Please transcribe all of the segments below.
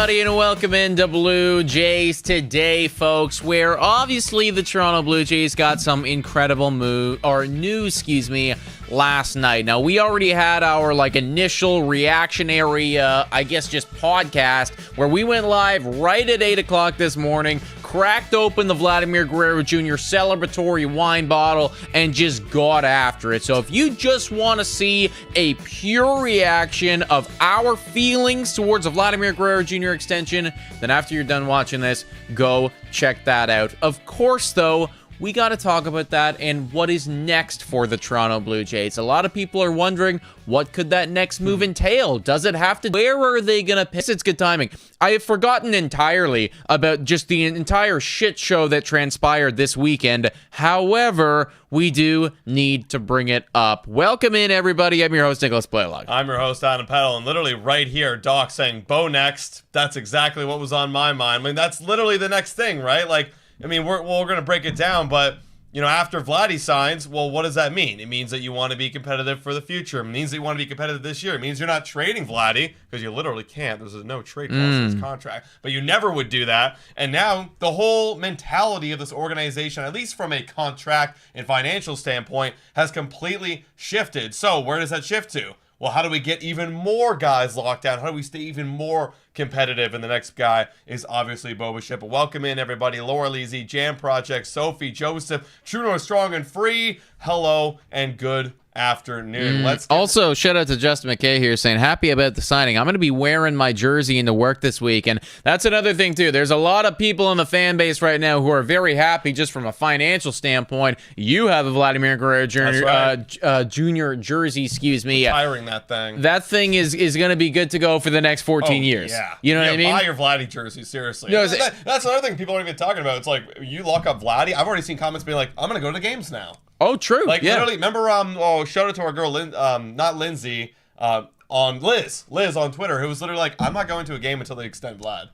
everybody, and welcome into Blue Jays today, folks, where obviously the Toronto Blue Jays got some incredible news, last night. Now, we already had our initial reactionary, just podcast where we went live right at 8 o'clock this morning, cracked open the Vladimir Guerrero Jr. celebratory wine bottle, and just got after it. So if you just want to see a pure reaction of our feelings towards the Vladimir Guerrero Jr. extension, then after you're done watching this, go check that out. Of course, though, we got to talk about that and what is next for the Toronto Blue Jays. A lot of people are wondering, what could that next move entail? Does it have to? Where are they going to pick? It's good timing. I have forgotten entirely about just the entire shit show that transpired this weekend. However, we do need to bring it up. Welcome in, everybody. I'm your host, Nicholas Blaylock. I'm your host, Adam Peddle, and literally right here, Doc saying, Bo next. That's exactly what was on my mind. I mean, that's literally the next thing, right? We're going to break it down, but, after Vladdy signs, well, what does that mean? It means that you want to be competitive for the future. It means that you want to be competitive this year. It means you're not trading Vladdy, because you literally can't. There's no trade clause in his contract. But you never would do that. And now the whole mentality of this organization, at least from a contract and financial standpoint, has completely shifted. So where does that shift to? Well, how do we get even more guys locked down? How do we stay even more competitive? And the next guy is obviously Bichette. But welcome in, everybody. Laura Leasy, Jam Project, Sophie, Joseph, True North Strong and Free. Hello and good afternoon. Also, shout out to Justin McKay here saying, happy about the signing. I'm going to be wearing my jersey into work this week. And that's another thing, too. There's a lot of people in the fan base right now who are very happy just from a financial standpoint. You have a Vladimir Guerrero Jr. Junior jersey, Retiring that thing. That thing is going to be good to go for the next 14 years. Yeah. You know what I mean? Buy your Vladdy jersey, seriously. No, that's another thing people aren't even talking about. It's like, you lock up Vladdy. I've already seen comments being like, I'm going to go to the games now. Oh, true. Literally, remember, shout out to our girl, not Lindsay, on Liz on Twitter, who was literally like, I'm not going to a game until they extend Vlad.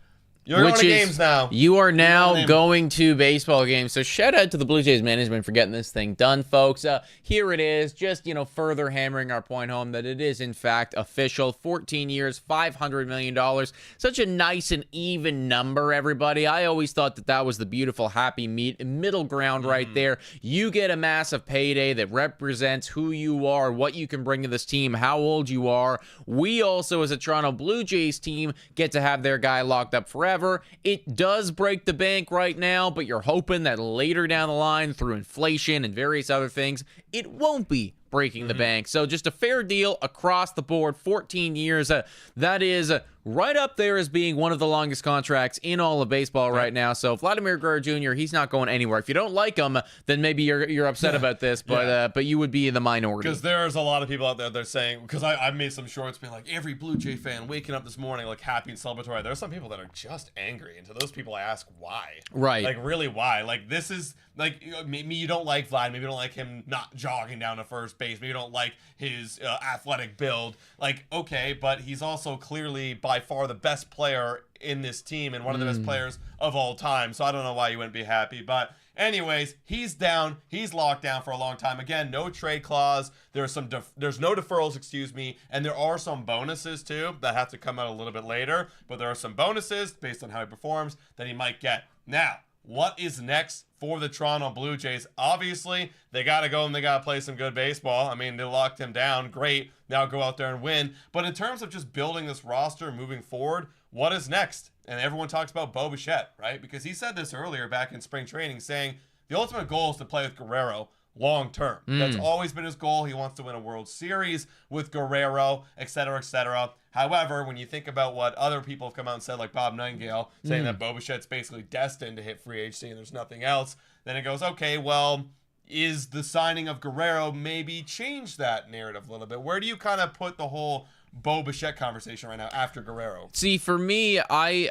You're going to games now. You are now going to baseball games. So shout out to the Blue Jays management for getting this thing done, folks. Here it is, just, further hammering our point home that it is, in fact, official. 14 years, $500 million. Such a nice and even number, everybody. I always thought that was the beautiful, happy middle ground right there. You get a massive payday that represents who you are, what you can bring to this team, how old you are. We also, as a Toronto Blue Jays team, get to have their guy locked up forever. It does break the bank right now, but you're hoping that later down the line, through inflation and various other things, it won't be breaking the bank. So just a fair deal across the board. 14 years. That is right up there as being one of the longest contracts in all of baseball right now. So Vladimir Guerrero Jr., he's not going anywhere. If you don't like him, then maybe you're upset about this, but you would be in the minority. Because there's a lot of people out there that are saying, because I've made some shorts being like, every Blue Jay fan waking up this morning happy and celebratory. There's some people that are just angry, and to those people I ask why. Right. Really why? This is maybe you don't like Vlad, maybe you don't like him not jogging down to first base, maybe you don't like his athletic build. Okay, but he's also clearly by far the best player in this team and one of the best players of all time. So I don't know why you wouldn't be happy. But anyways, he's down. He's locked down for a long time. Again, no trade clause. There's no deferrals, and there are some bonuses too that have to come out a little bit later. But there are some bonuses based on how he performs that he might get. Now, what is next for the Toronto Blue Jays? Obviously, they got to go and they got to play some good baseball. I mean, they locked him down. Great. Now go out there and win. But in terms of just building this roster moving forward, what is next? And everyone talks about Bichette, right? Because he said this earlier back in spring training, saying the ultimate goal is to play with Guerrero long term. That's always been his goal. He wants to win a World Series with Guerrero, et cetera, et cetera. However, when you think about what other people have come out and said, like Bob Nightingale, saying that Bichette's basically destined to hit free agency and there's nothing else, then it goes, okay, well, is the signing of Guerrero maybe change that narrative a little bit? Where do you kind of put the whole Bichette conversation right now after Guerrero? See, for me, I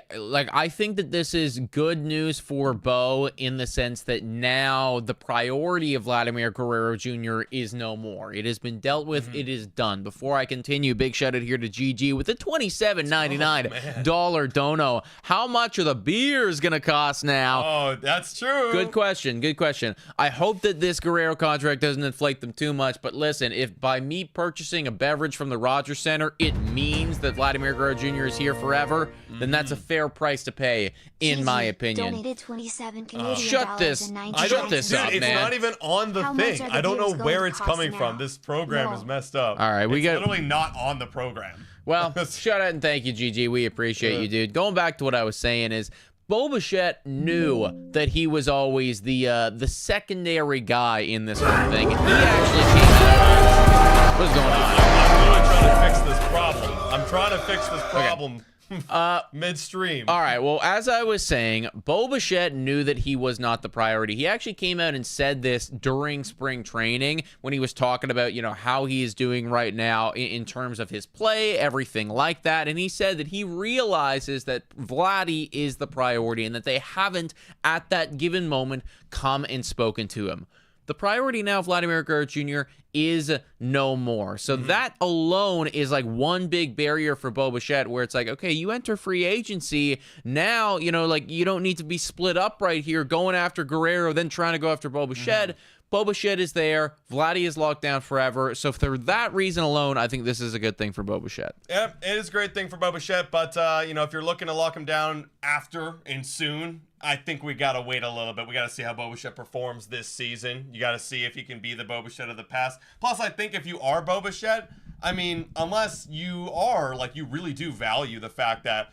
think that this is good news for Bo in the sense that now the priority of Vladimir Guerrero Jr. is no more. It has been dealt with. It is done. Before I continue, big shout out here to GG with the $27.99 dono. How much are the beers gonna cost now? Oh, that's true. Good question. Good question. I hope that this Guerrero contract doesn't inflate them too much. But listen, if by me purchasing a beverage from the Rogers Center, it means that Vladimir Guerrero Jr. is here forever, then that's a fair price to pay, in my opinion. Donated 27 Canadian Shut this up, It's man. not even on the thing. I don't know where it's coming from. This program is messed up. All right, it's literally not on the program. Well, shout out and thank you, GG. We appreciate you, dude. Going back to what I was saying is, Bichette knew that he was always the secondary guy in this whole thing. He actually came out. What's going on? I'm trying to fix this problem. Midstream. All right, well, as I was saying, Bichette knew that he was not the priority. He actually came out and said this during spring training when he was talking about, how he is doing right now in terms of his play, everything like that. And he said that he realizes that Vladdy is the priority and that they haven't, at that given moment, come and spoken to him. The priority now, Vladimir Guerrero Jr., is no more. So that alone is like one big barrier for Bichette, where it's like, okay, you enter free agency now, you don't need to be split up right here, going after Guerrero, then trying to go after Bichette. Bichette is there. Vladdy is locked down forever. So for that reason alone, I think this is a good thing for Bichette. Yep, it is a great thing for Bichette, but if you're looking to lock him down after and soon, I think we got to wait a little bit. We got to see how Bichette performs this season. You got to see if he can be the Bichette of the past. Plus, I think if you are Bichette, unless you are, you really do value the fact that,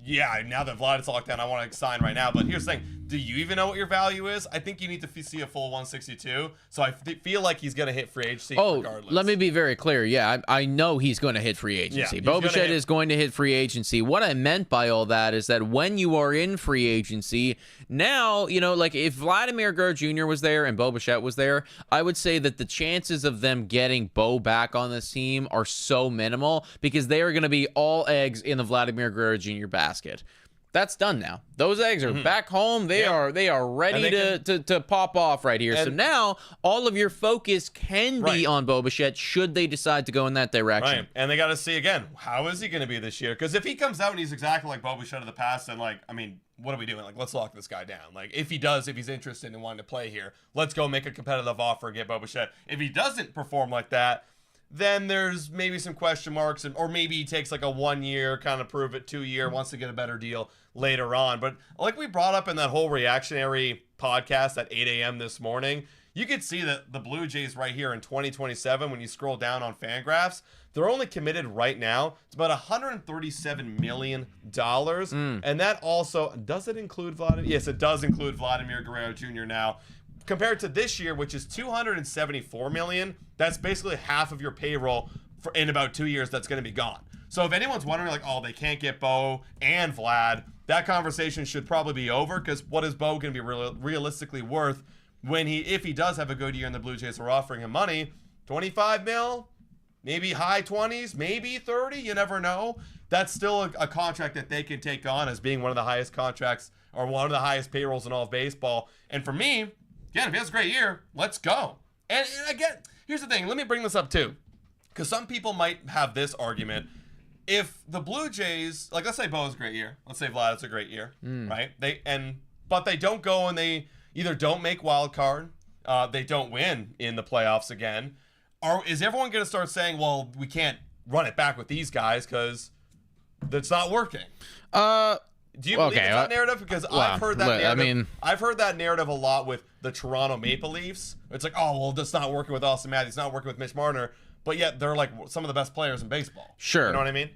yeah, now that Vlad is locked down, I want to sign right now. But here's the thing. Do you even know what your value is? I think you need to see a full 162. So I feel like he's going to hit free agency regardless. Let me be very clear. Yeah, I know he's going to hit free agency. Yeah, Bichette is going to hit free agency. What I meant by all that is that when you are in free agency, now, if Vladimir Guerrero Jr. was there and Bichette was there, I would say that the chances of them getting Bo back on this team are so minimal because they are going to be all eggs in the Vladimir Guerrero Jr. basket. That's done now. Those eggs are back home. They are ready to pop off right here. So now all of your focus can be on Bichette should they decide to go in that direction. Right. And they got to see again, how is he going to be this year? Because if he comes out and he's exactly like Bichette of the past, then what are we doing? Let's lock this guy down. If he's interested in wanting to play here, let's go make a competitive offer and get Bichette. If he doesn't perform like that, then there's maybe some question marks, or maybe he takes a 1 year, kind of prove it, 2 year, wants to get a better deal later on. But like we brought up in that whole reactionary podcast at 8 a.m. this morning, you could see that the Blue Jays right here in 2027, when you scroll down on Fangraphs, they're only committed right now. It's about $137 million. And that also, does it include Vladimir? Yes, it does include Vladimir Guerrero Jr. now. Compared to this year, which is $274 million, that's basically half of your payroll in about 2 years that's going to be gone. So if anyone's wondering, they can't get Bo and Vlad, that conversation should probably be over, because what is Bo going to be realistically worth if he does have a good year and the Blue Jays are offering him money? 25 mil, maybe high 20s, maybe 30, you never know. That's still a contract that they can take on as being one of the highest contracts or one of the highest payrolls in all of baseball. And for me, again, if he has a great year, let's go. And again, here's the thing. Let me bring this up too, because some people might have this argument. If the Blue Jays, let's say Bo has a great year. Let's say Vlad has a great year, right? But they don't go and they either don't make wild card, they don't win in the playoffs again. Is everyone going to start saying, well, we can't run it back with these guys because that's not working? Do you believe it's that narrative? Because I've heard that narrative. I've heard that narrative a lot with the Toronto Maple Leafs. It's like, oh, well, that's not working with Austin Matthews, not working with Mitch Marner, but yet they're some of the best players in baseball. Sure. You know what I mean?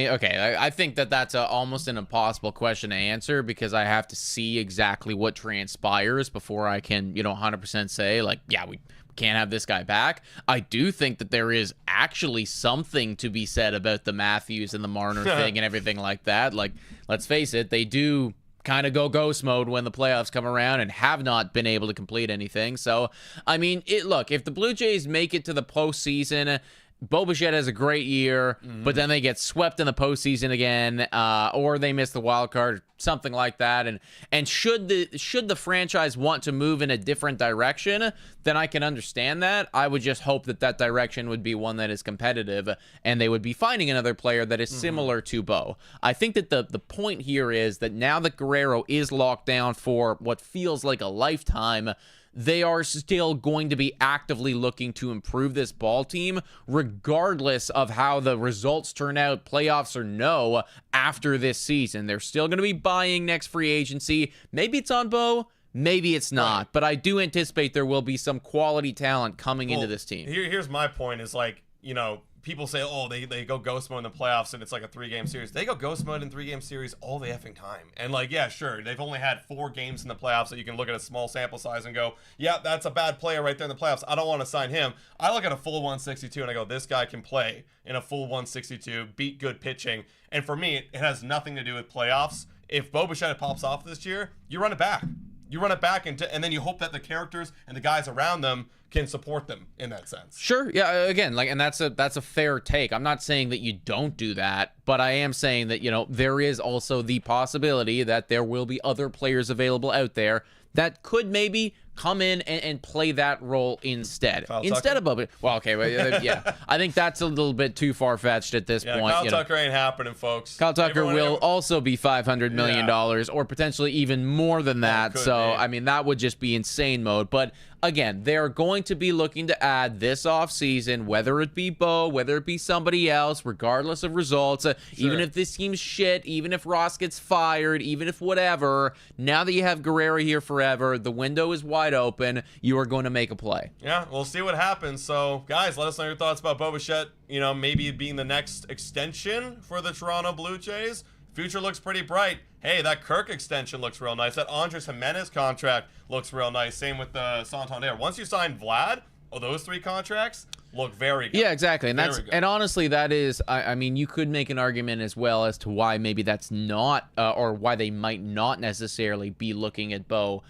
Okay. I think that's almost an impossible question to answer, because I have to see exactly what transpires before I can, 100% say, yeah, we can't have this guy back. I do think that there is actually something to be said about the Matthews and the Marner thing and everything like that. Let's face it, they do kind of go ghost mode when the playoffs come around and have not been able to complete anything. So, look, if the Blue Jays make it to the postseason, Bichette has a great year, but then they get swept in the postseason again, or they miss the wild card, something like that. And should the franchise want to move in a different direction, then I can understand that. I would just hope that direction would be one that is competitive, and they would be finding another player that is similar to Bo. I think that the point here is that now that Guerrero is locked down for what feels like a lifetime, they are still going to be actively looking to improve this ball team, regardless of how the results turn out, playoffs or no, after this season. They're still going to be buying next free agency. Maybe it's on Bo, maybe it's not. Right. But I do anticipate there will be some quality talent coming into this team. Here's my point is, like, you know, people say, oh, they go ghost mode in the playoffs and it's like a 3-game series. They go ghost mode in 3-game series all the effing time. And, like, yeah, sure, they've only had 4 games in the playoffs that you can look at a small sample size and go, yeah, that's a bad player right there in the playoffs. I don't want to sign him. I look at a full 162 and I go, this guy can play in a full 162, beat good pitching. And for me, it has nothing to do with playoffs. If Bichette pops off this year, you run it back. You run it back, and then you hope that the characters and the guys around them can support them in that sense. Sure. Yeah. Again, like, and that's a fair take. I'm not saying that you don't do that, but I am saying that, you know, there is also the possibility that there will be other players available out there that could maybe come in and play that role instead. Instead of Bubba. Well, okay, yeah. I think that's a little bit too far-fetched at this point. Kyle Tucker ain't happening, folks. Kyle Tucker will also be $500 million or potentially even more than that. So, I mean, that would just be insane mode. But again, they're going to be looking to add this offseason, whether it be Bo, whether it be somebody else, regardless of results. Even if this team's shit, even if Ross gets fired, even if whatever, now that you have Guerrero here forever, the window is wide open, you are going to make a play. Yeah, we'll see what happens. So, guys, let us know your thoughts about Bichette, you know, maybe being the next extension for the Toronto Blue Jays. Future looks pretty bright. Hey, that Kirk extension looks real nice. That Andres Jimenez contract looks real nice. Same with the Santander. Once you sign Vlad, those 3 contracts look very good. Yeah, exactly. And and honestly, that is, I mean, you could make an argument as well as to why maybe that's not, or why they might not necessarily be looking at Bo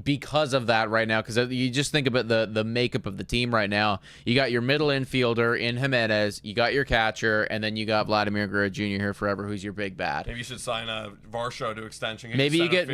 because of that right now. Because you just think about the makeup of the team right now. You got your middle infielder in Jimenez, you got your catcher, and then you got Vladimir Guerrero Jr. here forever, who's your big bat. Maybe you should sign Varsho to extension. Maybe you get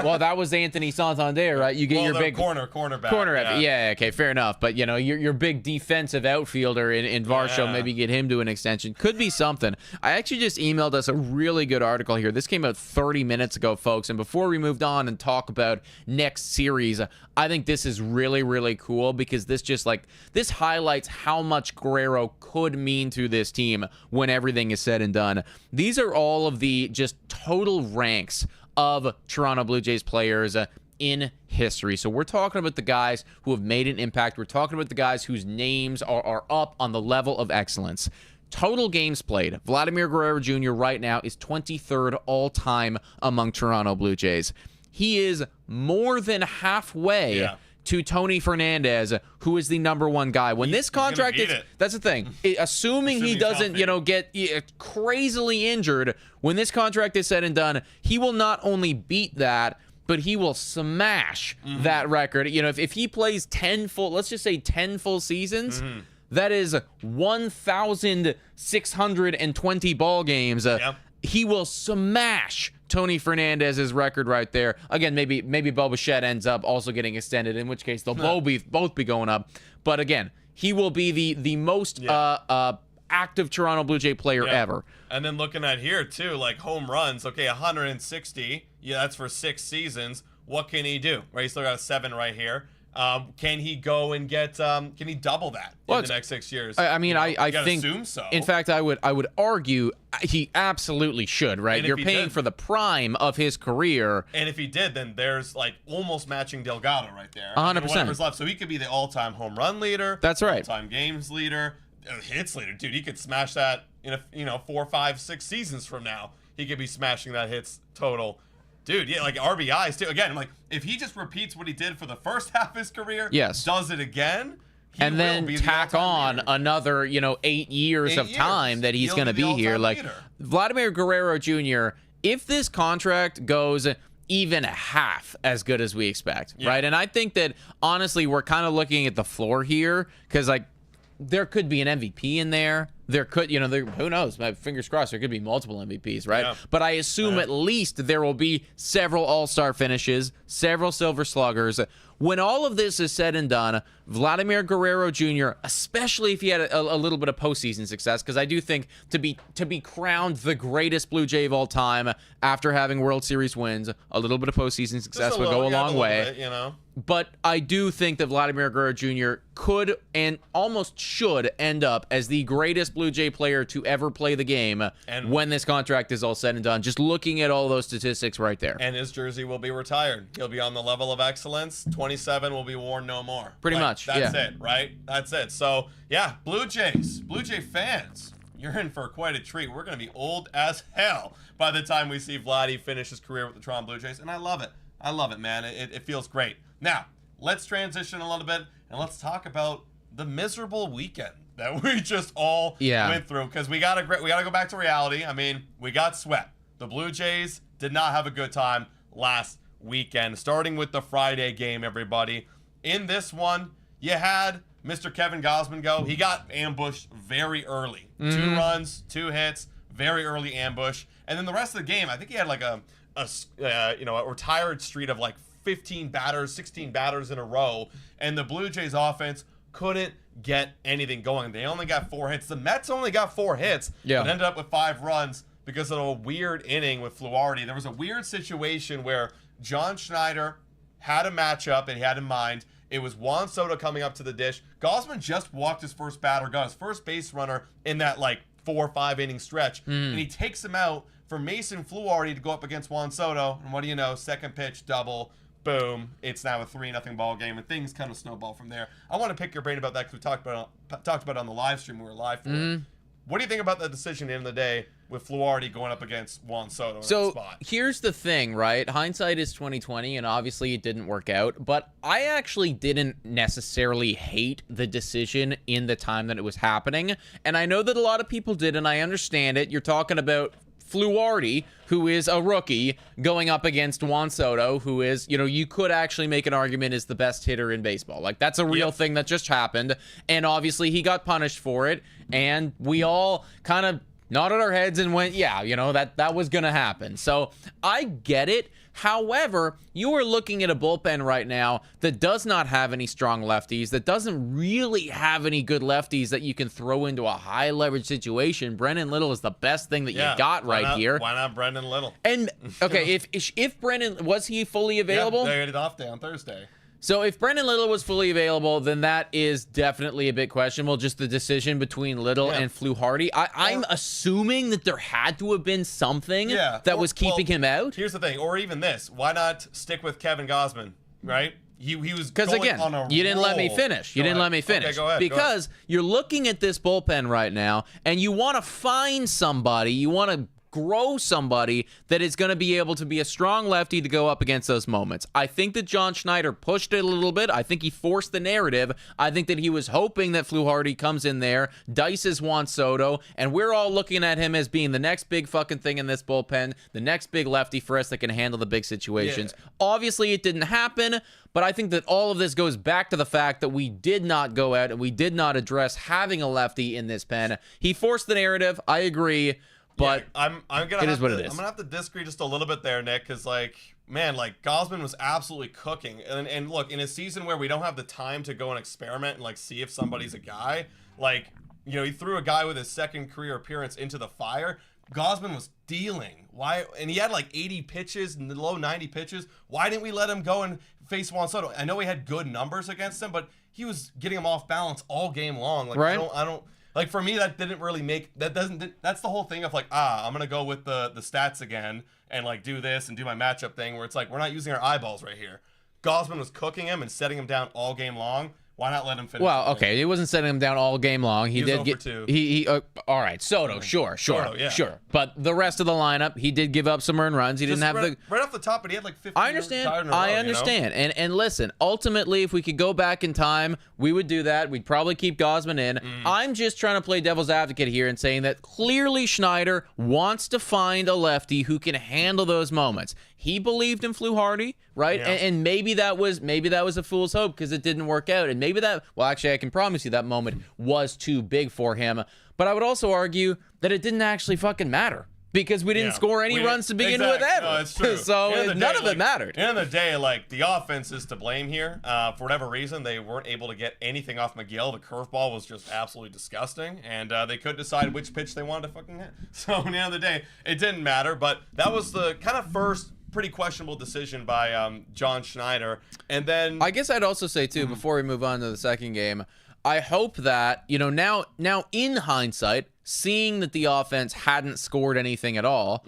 well, that was Anthony Santander, right? You get your big cornerback. Yeah, okay, fair enough. But you know, your big defensive outfielder in Varsho, maybe get him to an extension. Could be something. I actually just emailed us a really good article here. This came out 30 minutes ago, folks. And before we moved on and talk about next series, I think this is really, really cool because this highlights how much Guerrero could mean to this team when everything is said and done. These are all of the just total ranks of Toronto Blue Jays players in history. So we're talking about the guys who have made an impact. We're talking about the guys whose names are up on the level of excellence. Total games played. Vladimir Guerrero Jr. right now is 23rd all-time among Toronto Blue Jays. He is more than halfway to Tony Fernandez, who is the #1 guy. When this contract is, that's the thing. Assuming he doesn't, you know, get crazily injured, when this contract is said and done, he will not only beat that, but he will smash that record. You know, if he plays 10 full, let's just say 10 full seasons, that is 1,620 ball games. He will smash Tony Fernandez's record right there. Again, maybe Bichette ends up also getting extended, in which case they'll both be going up. But again, he will be the most active Toronto Blue Jay player ever. And then looking at here too, like home runs. Okay, 160. Yeah, that's for 6 seasons. What can he do? Right, he's still got 7 right here. Can he go and get? Can he double that in the next 6 years? I mean, I think. Assume so. In fact, I would argue he absolutely should. Right, you're paying for the prime of his career. And if he did, then there's like almost matching Delgado right there. 100%. Whatever's left, so he could be the all-time home run leader. That's right. All-time games leader, hits leader, dude. He could smash that in 4, 5, 6 seasons from now. He could be smashing that hits total. Dude, yeah, like RBIs too. Again, like if he just repeats what he did for the first half of his career, does it again, and then tack on another, 8 years of time that he's going to be here. Like Vladimir Guerrero Jr., if this contract goes even half as good as we expect, right? And I think that honestly, we're kind of looking at the floor here because like there could be an MVP in there. there could, who knows? Fingers crossed, there could be multiple MVPs, right? Yeah. But I assume at least there will be several All-Star finishes, several Silver Sluggers. When all of this is said and done, Vladimir Guerrero Jr., especially if he had a little bit of postseason success, because I do think to be crowned the greatest Blue Jay of all time after having World Series wins, a little bit of postseason success would go a long way. Bit, But I do think that Vladimir Guerrero Jr. could and almost should end up as the greatest Blue Jay player to ever play the game when this contract is all said and done. Just looking at all those statistics right there. And his jersey will be retired. He'll be on the level of excellence. 27 will be worn no more. Pretty much, That's it, right? That's it. So, yeah, Blue Jays, Blue Jay fans, you're in for quite a treat. We're going to be old as hell by the time we see Vladdy finish his career with the Toronto Blue Jays. And I love it. I love it, man. It feels great. Now, let's transition a little bit and let's talk about the miserable weekend that we just all went through, because we gotta go back to reality. I mean, we got swept. The Blue Jays did not have a good time last weekend. Starting with the Friday game, everybody. In this one, you had Mr. Kevin Gausman go. He got ambushed very early. 2 runs, 2 hits, very early ambush. And then the rest of the game, I think he had like a retired streak of like 15 batters, 16 batters in a row, and the Blue Jays offense couldn't get anything going. They only got 4 hits. The Mets only got 4 hits, but ended up with 5 runs because of a weird inning with Fluharty. There was a weird situation where John Schneider had a matchup and he had in mind. It was Juan Soto coming up to the dish. Gausman just walked his first batter, got his first base runner in that like 4 or 5 inning stretch, and he takes him out for Mason Fluharty to go up against Juan Soto. And what do you know? Second pitch, double. Boom. It's now a 3-0 ball game, and things kind of snowball from there. I want to pick your brain about that because we talked about it on the live stream we were live for. What do you think about the decision at the end of the day with Fluharty going up against Juan Soto in that spot? Here's the thing, right? Hindsight is 20/20, and obviously it didn't work out. But I actually didn't necessarily hate the decision in the time that it was happening. And I know that a lot of people did, and I understand it. You're talking about Fluharty, who is a rookie, going up against Juan Soto, who is, you could actually make an argument is the best hitter in baseball. Like, that's a real thing that just happened. And obviously he got punished for it. And we all kind of nodded our heads and went, that was going to happen. So I get it. However, you are looking at a bullpen right now that does not have any strong lefties, that doesn't really have any good lefties that you can throw into a high leverage situation. Brendan Little is the best thing that you got here. Why not Brendan Little? And okay, if Brendan, was he fully available? Yeah, they had it off day on Thursday. So if Brendan Little was fully available, then that is definitely a bit questionable, just the decision between Little and Fluharty. I'm assuming that there had to have been something that was keeping him out. Here's the thing, or even this. Why not stick with Kevin Gausman, right? He was because again, you didn't let me finish. Okay, go ahead. Because you're looking at this bullpen right now, and you want to find somebody. You want to grow somebody that is going to be able to be a strong lefty to go up against those moments. I think that John Schneider pushed it a little bit. I think he forced the narrative. I think that he was hoping that Fluharty comes in there, dices Juan Soto, and we're all looking at him as being the next big fucking thing in this bullpen, the next big lefty for us that can handle the big situations. Obviously, it didn't happen, but I think that all of this goes back to the fact that we did not go out and we did not address having a lefty in this pen. He forced the narrative. I agree. But I'm gonna it is what it is. I'm gonna have to disagree just a little bit there, Nick, because Gausman was absolutely cooking. And look, in a season where we don't have the time to go and experiment and see if somebody's a guy, he threw a guy with his second career appearance into the fire. Gausman was dealing. Why? And he had 80 pitches and the low 90 pitches. Why didn't we let him go and face Juan Soto? I know he had good numbers against him, but he was getting him off balance all game long. Right. I don't. For me, that didn't really that's the whole thing of I'm going to go with the stats again and do this and do my matchup thing where it's we're not using our eyeballs right here. Gausman was cooking him and setting him down all game long. Why not let him finish? Well, okay, he wasn't setting him down all game long. He did get 2. He all right, Soto, sure. But the rest of the lineup, he did give up some earned runs. He didn't have right off the top, but he had 50. I understand. And listen, ultimately, if we could go back in time, we would do that. We'd probably keep Gausman in. I'm just trying to play devil's advocate here and saying that clearly Schneider wants to find a lefty who can handle those moments. he believed in Fluharty, right? Yeah. And maybe that was a fool's hope because it didn't work out. And maybe actually, I can promise you that moment was too big for him. But I would also argue that it didn't actually fucking matter. Because we didn't score any runs to begin with ever. No, it's true. So none of it mattered. At the end of the day, like, the offense is to blame here. For whatever reason, they weren't able to get anything off McGill. The curveball was just absolutely disgusting. And they couldn't decide which pitch they wanted to fucking hit. So at the end of the day, it didn't matter. But that was the kind of first pretty questionable decision by John Schneider. And then I guess I'd also say, too, before we move on to the second game, I hope that, now in hindsight, seeing that the offense hadn't scored anything at all,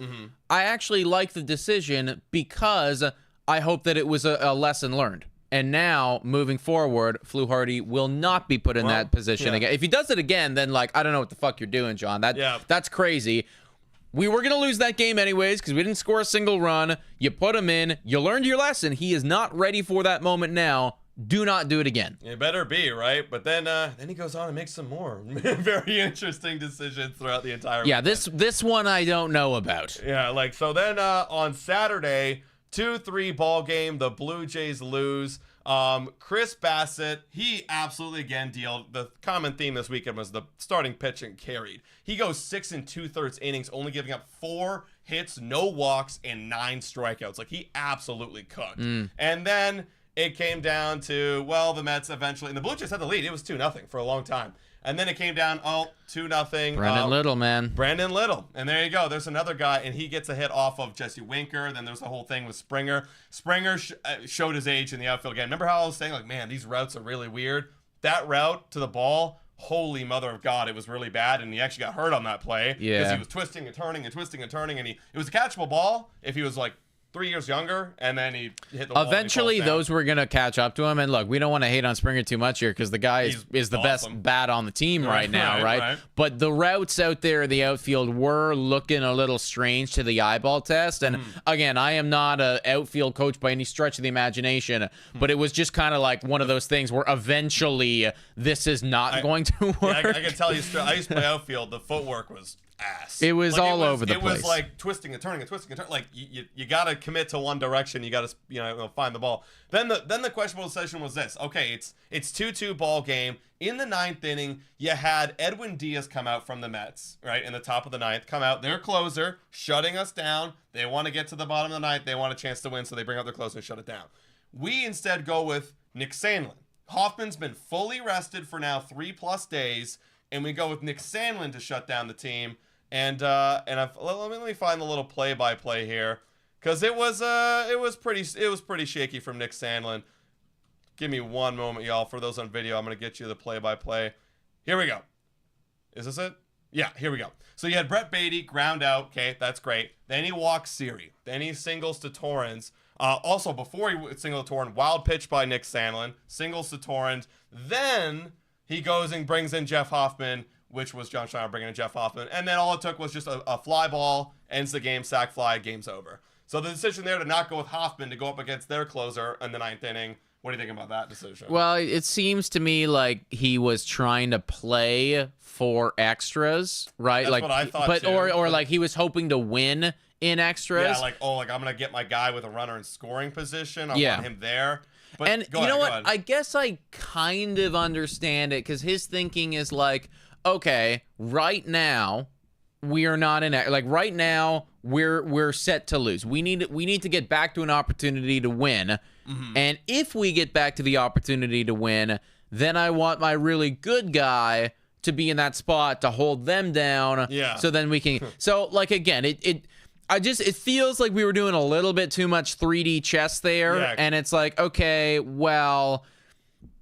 I actually like the decision because I hope that it was a lesson learned. And now, moving forward, Fluharty will not be put in that position again. If he does it again, then, I don't know what the fuck you're doing, John. That's crazy. We were going to lose that game anyways because we didn't score a single run. You put him in. You learned your lesson. He is not ready for that moment now. Do not do it again. It better be, right? But then he goes on and makes some more very interesting decisions throughout the entire weekend. This one I don't know about. Yeah, so then on Saturday, 2-3 ball game, the Blue Jays lose. Chris Bassett, he absolutely again dealt. The common theme this weekend was the starting pitching carried. He goes 6 2/3 innings, only giving up 4 hits, no walks, and 9 strikeouts. Like, he absolutely cooked. And then it came down to, the Mets eventually, and the Blue Jays had the lead. It was 2-0 for a long time. And then it came down, 2-0. Brandon Little, man. Brandon Little. And there you go. There's another guy, and he gets a hit off of Jesse Winker. Then there's the whole thing with Springer. Springer showed his age in the outfield again. Remember how I was saying, man, these routes are really weird? That route to the ball, holy mother of God, it was really bad, and he actually got hurt on that play. Because he was twisting and turning and twisting and turning, and it was a catchable ball if he was 3 years younger, and then he hit the wall. Eventually, those were going to catch up to him. And look, we don't want to hate on Springer too much here because the guy is the best bat on the team right now, right? But the routes out there in the outfield were looking a little strange to the eyeball test. And again, I am not an outfield coach by any stretch of the imagination, but it was just kind of like one of those things where eventually this is not going to work. Yeah, I can tell you, I used to play outfield. The footwork was ass. It was all over the place. It was like twisting and turning and twisting and turning. Like, you got to commit to one direction. You got to find the ball. Then the questionable decision was this. Okay, it's 2-2 ball game. In the 9th inning, you had Edwin Diaz come out from the Mets, right? In the top of the 9th, come out, their closer, shutting us down. They want to get to the bottom of the 9th. They want a chance to win, so they bring out their closer and shut it down. We instead go with Nick Sandlin. Hoffman's been fully rested for now 3+ days, and we go with Nick Sandlin to shut down the team. And let me find the little play-by-play here, because it was pretty shaky from Nick Sandlin. Give me one moment, y'all. For those on video, I'm gonna get you the play-by-play. Here we go. Is this it? Yeah, here we go. So you had Brett Beatty ground out. Okay, that's great. Then he walks Siri. Then he singles to Torrens. Also, before he singled to Torrens, wild pitch by Nick Sandlin. Singles to Torrens. Then he goes and brings in Jeff Hoffman, which was John Schneider bringing in Jeff Hoffman. And then all it took was just a fly ball, ends the game, sack fly, game's over. So the decision there to not go with Hoffman, to go up against their closer in the 9th inning, what do you think about that decision? Well, it seems to me like he was trying to play for extras, right? That's what I thought too. Or like he was hoping to win in extras. Yeah, I'm going to get my guy with a runner in scoring position. I want him there. But and you know what? I guess I kind of understand it because his thinking is like, okay, right now we are not in it. Like right now we're set to lose. We need to get back to an opportunity to win. And if we get back to the opportunity to win, then I want my really good guy to be in that spot to hold them down. Yeah. So then we can. So like again, it feels like we were doing a little bit too much 3D chess there, and it's like, okay, well,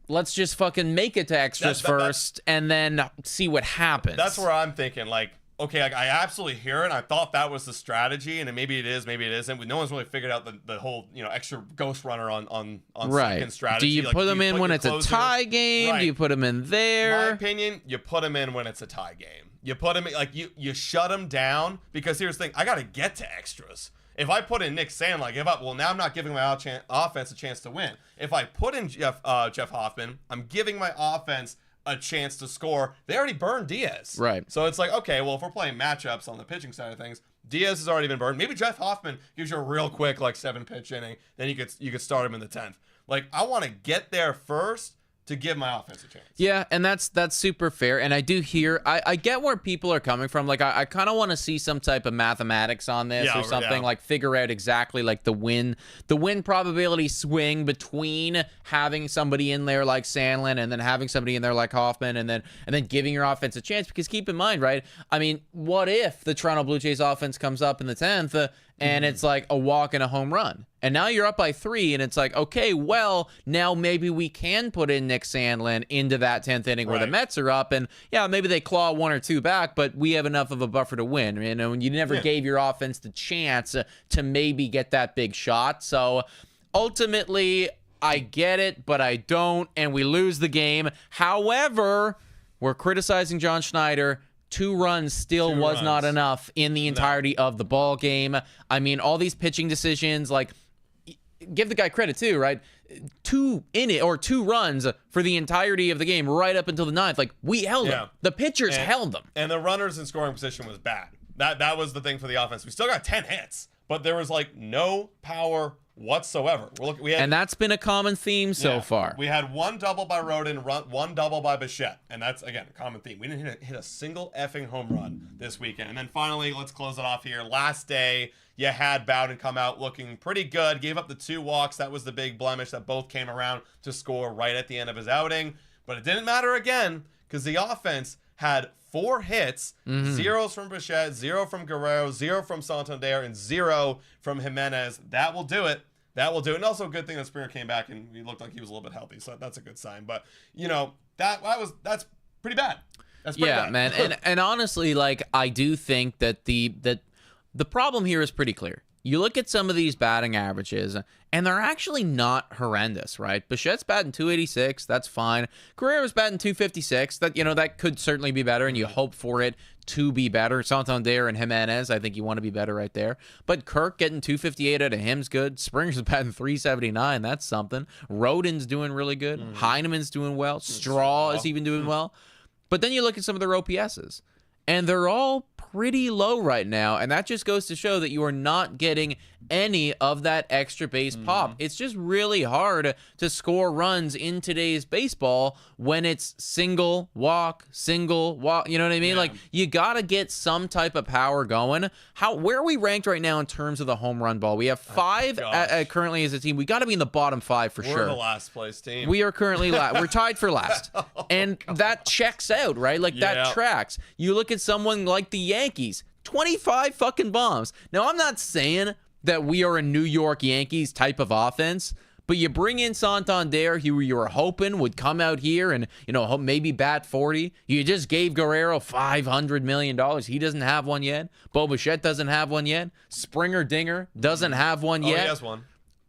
let's just fucking make it to extras first and then see what happens. That's where I'm thinking, like, okay, I absolutely hear it. I thought that was the strategy, and maybe it is, maybe it isn't. No one's really figured out the whole, extra ghost runner on second strategy. Do you put them in when it's a tie game? Right. Do you put them in there? In my opinion, you put them in when it's a tie game. You put them in, like, you shut them down, because here's the thing. I got to get to extras. If I put in Nick Sandlin, give up. Well, now I'm not giving my offense a chance to win. If I put in Jeff Hoffman, I'm giving my offense a chance to score. They already burned Diaz. Right. So it's like, okay, well, if we're playing matchups on the pitching side of things, Diaz has already been burned. Maybe Jeff Hoffman gives you a real quick, like, 7-pitch inning. Then you could start him in the 10th. Like, I want to get there first to give my offense a chance. Yeah, and that's super fair. And I do hear, I get where people are coming from. Like, I kind of want to see some type of mathematics on this or something. Like, figure out exactly, like, the win probability swing between having somebody in there like Sandlin and then having somebody in there like Hoffman and then giving your offense a chance. Because keep in mind, right, I mean, what if the Toronto Blue Jays offense comes up in the 10th and it's like a walk and a home run? And now you're up by 3, and it's like, okay, well, now maybe we can put in Nick Sandlin into that 10th inning where the Mets are up, and yeah, maybe they claw 1 or 2 back, but we have enough of a buffer to win. You know, and you never gave your offense the chance to maybe get that big shot. So ultimately, I get it, but I don't, and we lose the game. However, we're criticizing John Schneider. 2 runs still was not enough in the entirety of the ball game. I mean, all these pitching decisions, like, give the guy credit too, right? 2 runs for the entirety of the game, right up until the 9th. Like, we held them. The pitchers held them, and the runners in scoring position was bad. That was the thing for the offense. We still got 10 hits, but there was like no power whatsoever. And that's been a common theme so far. We had 1 double by Roden, 1 double by Bichette, and that's, again, a common theme. We didn't hit a single effing home run this weekend. And then finally, let's close it off here. Last day, you had Bowden come out looking pretty good, gave up the 2 walks. That was the big blemish that both came around to score right at the end of his outing. But it didn't matter again because the offense had 4 hits, 0s from Bichette, 0 from Guerrero, 0 from Santander, and 0 from Jimenez. That will do it. That will do it. And also a good thing that Springer came back and he looked like he was a little bit healthy. So that's a good sign. But, you know, that's pretty bad. That's pretty bad. Man. And honestly, like, I do think that the problem here is pretty clear. You look at some of these batting averages, and they're actually not horrendous, right? Bichette's batting 286, that's fine. Guerrero's batting 256, that could certainly be better, and you hope for it to be better. Santander and Jimenez, I think you want to be better right there. But Kirk getting 258 out of him's good. Springer's batting 379, that's something. Roden's doing really good. Heineman's doing well. Straw is even doing well. But then you look at some of their OPSs, and they're all pretty low right now, and that just goes to show that you are not getting any of that extra base pop. It's just really hard to score runs in today's baseball when it's single walk, you know what I mean? Like, you gotta get some type of power going. Where are we ranked right now in terms of the home run ball? We have 5 currently as a team. We gotta be in the bottom 5 for sure. We're the last place team. We are currently we're tied for last. And that checks out, right? Like, that tracks. You look at someone like the Yankees, 25 fucking bombs. Now, I'm not saying that we are a New York Yankees type of offense, but you bring in Santander, who you were hoping would come out here and, maybe bat 40. You just gave Guerrero $500 million. He doesn't have one yet. Bo Bichette doesn't have one yet. Springer Dinger doesn't have one yet. He has one.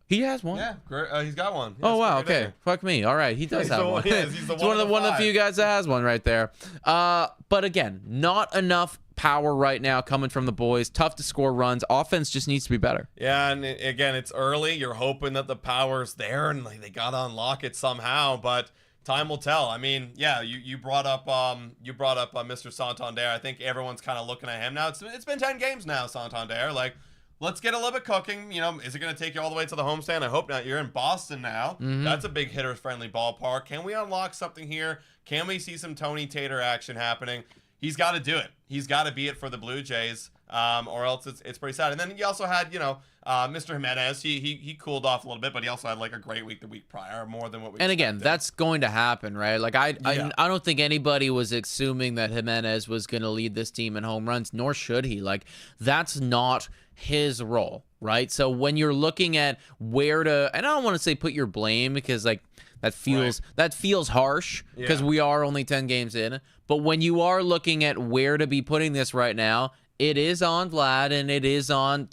He has one? Yeah, he's got one. Oh, wow, okay. Dinger. Fuck me. All right, he does have one. He's one of the few guys that has one right there. But again, not enough power right now coming from the boys. Tough to score runs. Offense just needs to be better. Yeah, and again, it's early. You're hoping that the power's there and they got to unlock it somehow, but time will tell. I mean, yeah, you brought up Mr. Santander. I think everyone's kind of looking at him now. It's been 10 games now, Santander. Like, let's get a little bit cooking. Is it going to take you all the way to the homestand? I hope not. You're in Boston now. That's a big hitter-friendly ballpark. Can we unlock something here? Can we see some Tony Tater action happening? He's got to do it. He's got to be it for the Blue Jays, or else it's pretty sad. And then you also had, Mr. Jimenez. He cooled off a little bit, but he also had like a great week the week prior, more than what we. And again, that's going to happen, right? Like I don't think anybody was assuming that Jimenez was going to lead this team in home runs, nor should he. Like, that's not his role, right? So when you're looking at where to, and I don't want to say put your blame, because like that feels harsh, because we are only 10 games in. But when you are looking at where to be putting this right now, it is on Vlad and it is on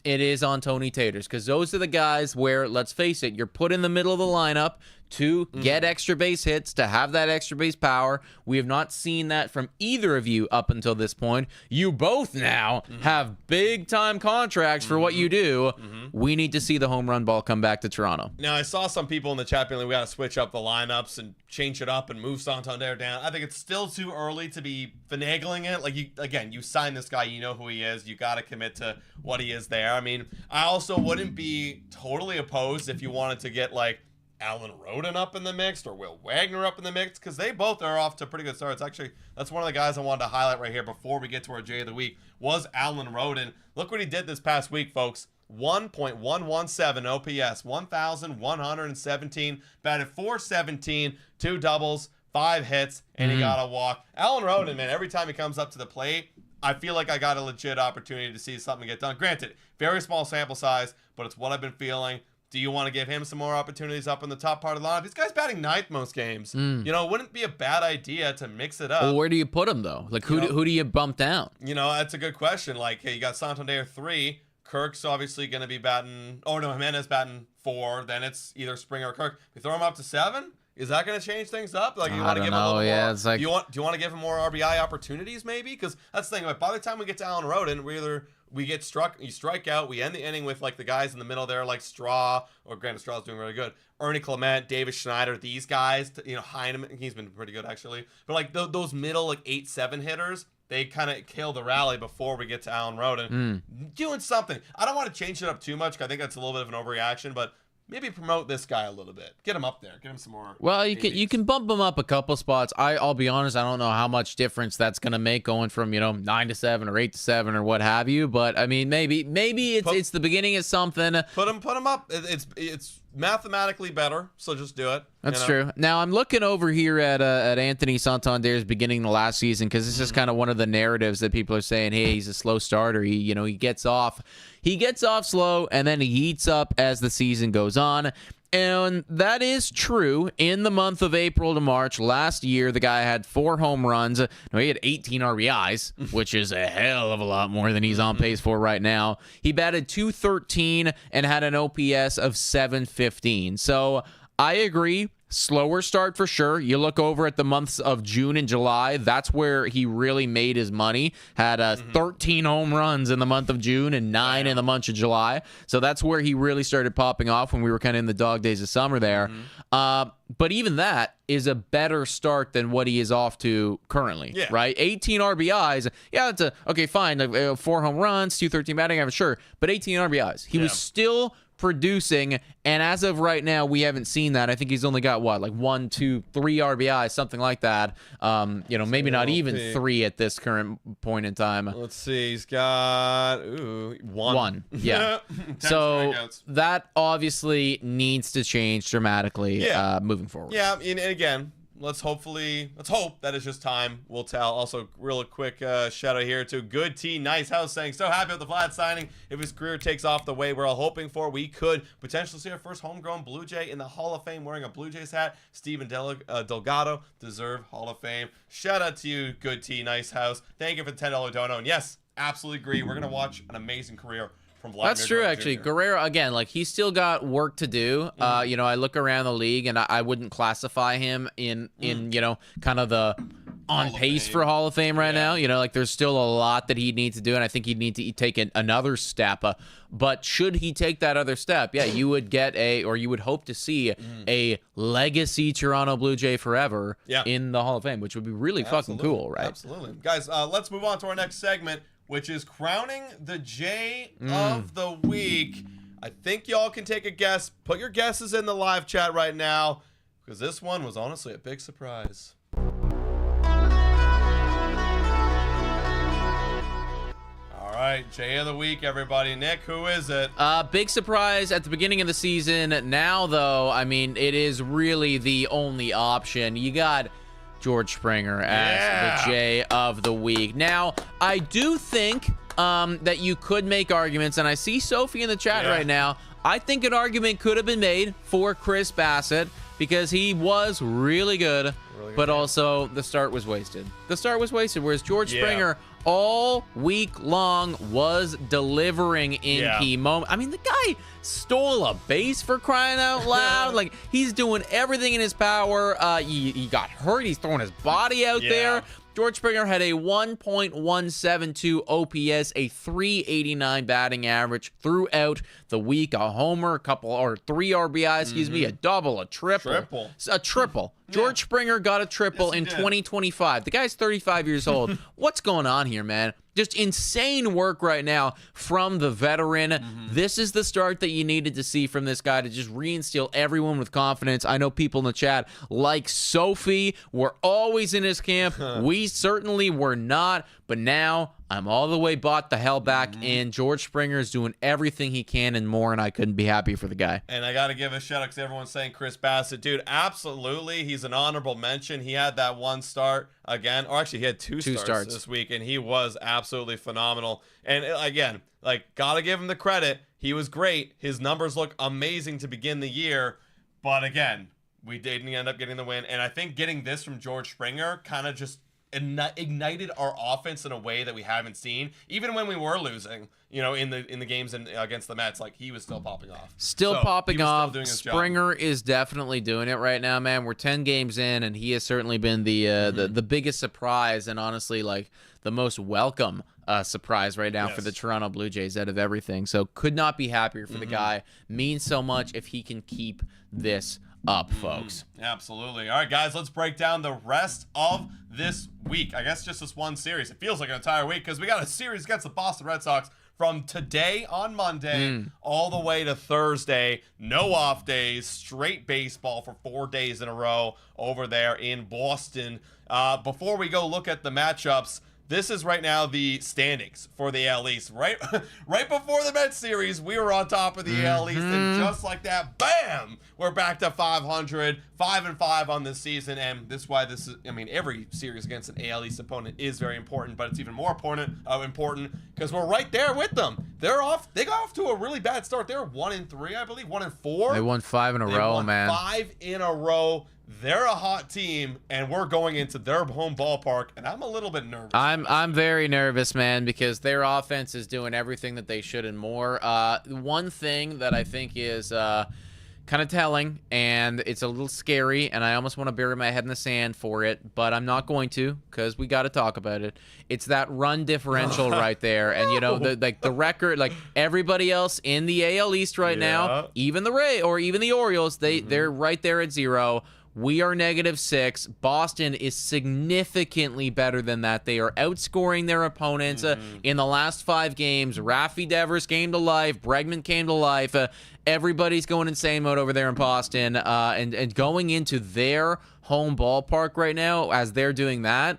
Tony Taters, because those are the guys where, let's face it, you're put in the middle of the lineup to get extra base hits, to have that extra base power. We have not seen that from either of you up until this point. You both now have big-time contracts for what you do. We need to see the home run ball come back to Toronto. Now, I saw some people in the chat being like, we got to switch up the lineups and change it up and move Santander down. I think it's still too early to be finagling it. Like, you sign this guy, you know who he is. You got to commit to what he is there. I mean, I also wouldn't be totally opposed if you wanted to get, like, Alan Roden up in the mix or Will Wagner up in the mix, because they both are off to pretty good starts. Actually, that's one of the guys I wanted to highlight right here before we get to our J of the Week was Alan Roden. Look what he did this past week, folks. 1.117 OPS, 1,117, batted .417, 2 doubles, 5 hits, and he got a walk. Alan Roden, man, every time he comes up to the plate, I feel like I got a legit opportunity to see something get done. Granted, very small sample size, but it's what I've been feeling. Do you want to give him some more opportunities up in the top part of the lineup? This guy's batting 9th most games. You know, it wouldn't be a bad idea to mix it up. Well, where do you put him, though? Like, who do you bump down? You know, that's a good question. Like, hey, you got Santander 3. Kirk's obviously going to be batting. Oh, no, Jimenez batting 4. Then it's either Springer or Kirk. You throw him up to 7? Is that going to change things up? Like, you want to give him a little more? It's like, do you want to give him more RBI opportunities, maybe? Because that's the thing. Like, by the time we get to Alan Roden, we get struck, you strike out, we end the inning with like the guys in the middle there, like Straw, or granted Straw's doing really good, Ernie Clement, David Schneider, these guys, you know, Heineman, he's been pretty good actually, but like those middle like 8-7 hitters, they kind of kill the rally before we get to Alan Roden. Doing something. I don't want to change it up too much, because I think that's a little bit of an overreaction, but maybe promote this guy a little bit. Get him up there. Get him some more. Well, you can bump him up a couple spots. I'll be honest, I don't know how much difference that's going to make going from, 9 to 7 or 8 to 7 or what have you, but I mean, maybe it's the beginning of something. Put him up. It's mathematically better, so just do it. That's true. Now I'm looking over here at Anthony Santander's beginning the last season, because this is kind of one of the narratives that people are saying, hey, he's a slow starter. He gets off slow and then he heats up as the season goes on. And that is true. In the month of April to March last year, the guy had 4 home runs. Now, he had 18 RBIs, which is a hell of a lot more than he's on pace for right now. He batted .213 and had an OPS of .715. So I agree. Slower start for sure. You look over at the months of June and July, that's where he really made his money. Had 13 home runs in the month of June and 9 in the month of July. So that's where he really started popping off, when we were kind of in the dog days of summer there. But even that is a better start than what he is off to currently, right? 18 RBIs. Yeah, that's okay, fine. Like, 4 home runs, .213 batting average, sure. But 18 RBIs. He was still producing, and as of right now, we haven't seen that. I think he's only got like 1, 2, 3 RBIs, something like that. Maybe not even 3 at this current point in time. Let's see, he's got 1. Yeah. So that obviously needs to change dramatically moving forward. Yeah, and again, let's hope that it's just time will tell. Also, real quick shout out here to Good T Nice House saying, so happy with the Vlad signing. If his career takes off the way we're all hoping for, we could potentially see our first homegrown Blue Jay in the Hall of Fame wearing a Blue Jays hat. Steven Delgado deserve Hall of Fame. Shout out to you, Good T Nice House. Thank you for the $10 dono. And yes, absolutely agree. We're going to watch an amazing career from Vladimir That's true, actually. Jr. Guerrero, again, like, he's still got work to do. I look around the league, and I wouldn't classify him in kind of the on pace for Hall of Fame right now. Like, there's still a lot that he needs to do, and I think he'd need to take another step. But should he take that other step, you would you would hope to see a legacy Toronto Blue Jay forever in the Hall of Fame, which would be really fucking cool, right? Absolutely. Guys, let's move on to our next segment, which is crowning the J of the Week. I think y'all can take a guess. Put your guesses in the live chat right now, because this one was honestly a big surprise. All right, J of the Week, everybody. Nick, who is it? Big surprise at the beginning of the season. Now, though, I mean, it is really the only option. You got George Springer as the J of the Week. Now, I do think that you could make arguments, and I see Sophie in the chat right now. I think an argument could have been made for Chris Bassett, because he was really good, but also the start was wasted. The start was wasted, whereas George Springer, all week long was delivering in key moments. I mean, the guy stole a base for crying out loud. Like, he's doing everything in his power. He got hurt. He's throwing his body out there. George Springer had a 1.172 OPS, a 389 batting average throughout the week. A homer, three RBIs, excuse me, a double, a triple. A triple. George Springer got a triple in 2025. The guy's 35 years old. What's going on here, man? Just insane work right now from the veteran. This is the start that you needed to see from this guy to just reinstill everyone with confidence. I know people in the chat like Sophie were always in his camp. We certainly were not, but now I'm all the way bought the hell back in. George Springer is doing everything he can and more, and I couldn't be happy for the guy. And I got to give a shout out because everyone's saying Chris Bassett. Dude, absolutely. He's an honorable mention. He had that one start again, or actually he had two starts this week, and he was absolutely phenomenal. And again, like, got to give him the credit. He was great. His numbers look amazing to begin the year. But again, we didn't end up getting the win. And I think getting this from George Springer kind of just ignited our offense in a way that we haven't seen, even when we were losing, in the games against the Mets. Like, he was still popping off. Still popping off. Springer is definitely doing it right now, man. We're 10 games in, and he has certainly been the biggest surprise, and honestly, like, the most welcome surprise right now for the Toronto Blue Jays out of everything. So could not be happier for the guy. Means so much if he can keep this up, folks. Absolutely. All right, guys, let's break down the rest of this week. I guess just this one series. It feels like an entire week because we got a series against the Boston Red Sox from today on Monday all the way to Thursday. No off days, straight baseball for 4 days in a row over there in Boston. Before we go look at the matchups, this is right now the standings for the AL East. Right before the Mets series, we were on top of the AL East, and just like that, bam, we're back to 500, 5-5 on this season, and this is why this is. I mean, every series against an AL East opponent is very important, but it's even more important because we're right there with them. They got off to a really bad start. They're 1-3, I believe, 1-4. They won 5 in a row, man. 5 in a row. They're a hot team, and we're going into their home ballpark, and I'm a little bit nervous. I'm very nervous, man, because their offense is doing everything that they should and more. One thing that I think is kind of telling, and it's a little scary, and I almost want to bury my head in the sand for it, but I'm not going to because we got to talk about it. It's that run differential right there, and the record, like everybody else in the AL East right now, even the Rays or even the Orioles, they're right there at 0. We are -6. Boston is significantly better than that. They are outscoring their opponents in the last 5 games. Rafi Devers came to life. Bregman came to life. Everybody's going insane mode over there in Boston. And going into their home ballpark right now as they're doing that,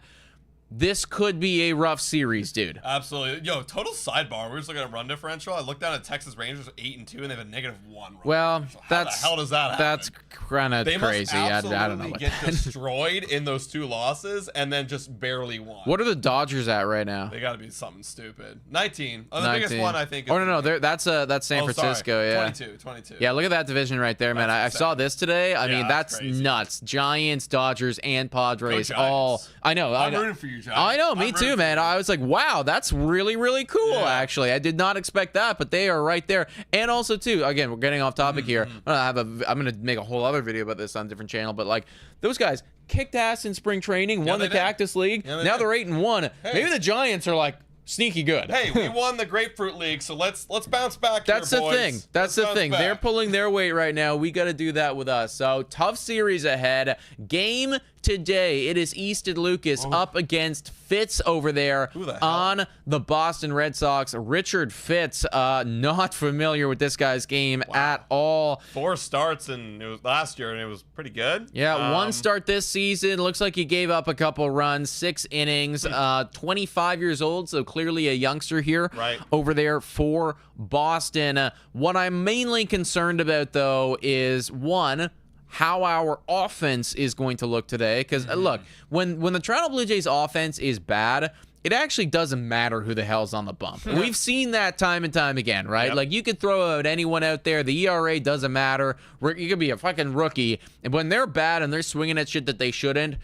this could be a rough series, dude. Absolutely. Yo, total sidebar. We're just looking at run differential. I looked down at Texas Rangers 8-2, and they have a -1 run well, differential. How the hell does that happen? That's kind of crazy. I don't know. Get destroyed in those 2 losses and then just barely won. What are the Dodgers at right now? They got to be something stupid. 19. Oh, the biggest one, I think. No. That's San Francisco. Sorry. Yeah. 22. Yeah, look at that division right there, man. I saw this today. I mean, that's nuts. Giants, Dodgers, and Padres all. I know. I'm rooting for you, Giants. I know. Me too, man. I was like, wow, that's really, really cool, actually. I did not expect that, but they are right there. And also, too, again, we're getting off topic here. I'm going to make a whole other video about this on a different channel, but like those guys kicked ass in spring training, won the Cactus League. Now they're 8-1. Hey. Maybe the Giants are like sneaky good. Hey, we won the Grapefruit League, so let's bounce back. That's here, the boys. thing. That's the thing. They're pulling their weight right now. We got to do that with us. So tough series ahead. Game today. It is Easton Lucas up against Fitz over there on the Boston Red Sox. Richard Fitz, not familiar with this guy's game at all. 4 starts and it was last year, and it was pretty good. Yeah, 1 start this season. Looks like he gave up a couple runs, 6 innings. 25 years old, so clearly a youngster here over there for Boston. What I'm mainly concerned about, though, is one, how our offense is going to look today. Because, look, when the Toronto Blue Jays offense is bad, it actually doesn't matter who the hell's on the bump. We've seen that time and time again, right? Like, you could throw out anyone out there. The ERA doesn't matter. You could be a fucking rookie. And when they're bad and they're swinging at shit that they shouldn't,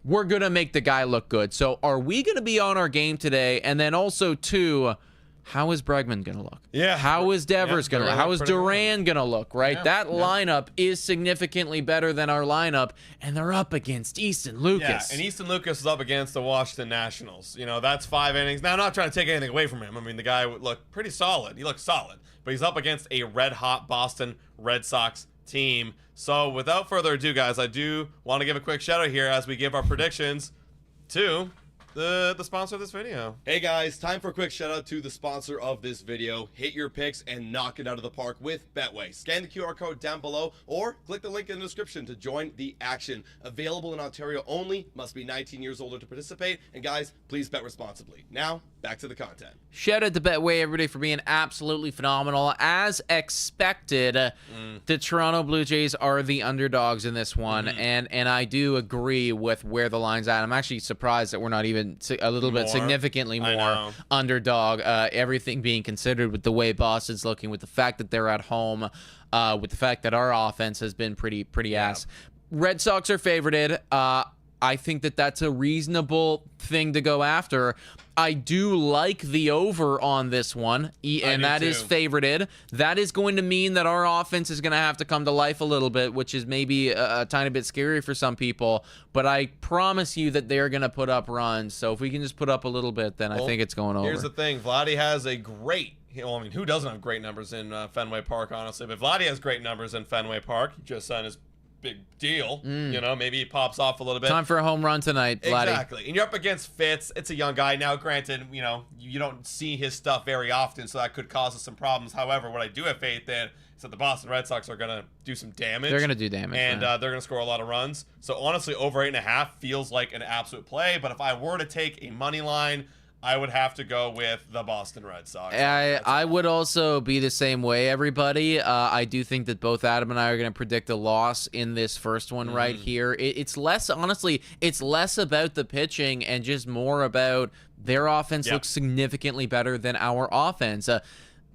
we're going to make the guy look good. So are we going to be on our game today? And then also, too, how is Bregman going to look? Yeah. How is Devers going to look? How is Duran going to look, right? Yeah, That lineup is significantly better than our lineup, and they're up against Easton Lucas. Yeah, and Easton Lucas is up against the Washington Nationals. You know, that's 5 innings. Now, I'm not trying to take anything away from him. I mean, the guy would look pretty solid. He looks solid. But he's up against a red-hot Boston Red Sox team. So, without further ado, guys, I do want to give a quick shout-out here as we give our predictions to the sponsor of this video. Hey guys, time for a quick shout out to the sponsor of this video. Hit your picks and knock it out of the park with Betway. Scan the QR code down below or click the link in the description to join the action. Available in Ontario only, must be 19 years older to participate, and guys, please bet responsibly. Now, back to the content. Shout out to Betway every day for being absolutely phenomenal. As expected, the Toronto Blue Jays are the underdogs in this one, and I do agree with where the line's at. I'm actually surprised that we're not even a little bit significantly more underdog, everything being considered with the way Boston's looking, with the fact that they're at home, with the fact that our offense has been pretty ass. Red Sox are favorited. I think that that's a reasonable thing to go after. I do like the over on this one, and that is favorited. That is going to mean that our offense is going to have to come to life a little bit, which is maybe a tiny bit scary for some people. But I promise you that they're going to put up runs. So if we can just put up a little bit, then I think it's going over. Here's the thing. Vladdy has a great... Well, I mean, who doesn't have great numbers in Fenway Park, honestly? But Vladdy has great numbers in Fenway Park. He just signed his big deal. You know, maybe he pops off a little bit. Time for a home run tonight, Vladdy. Exactly. And you're up against Fitz. It's a young guy. Now, granted, you know, you don't see his stuff very often, so that could cause us some problems. However, what I do have faith in is that the Boston Red Sox are going to do some damage. They're going to do damage. And they're going to score a lot of runs. So, honestly, over 8.5 feels like an absolute play. But if I were to take a money line, I would have to go with the Boston Red Sox. I would also be the same way, everybody. I do think that both Adam and I are going to predict a loss in this first one right here. It's less, honestly, it's less about the pitching and just more about their offense looks significantly better than our offense.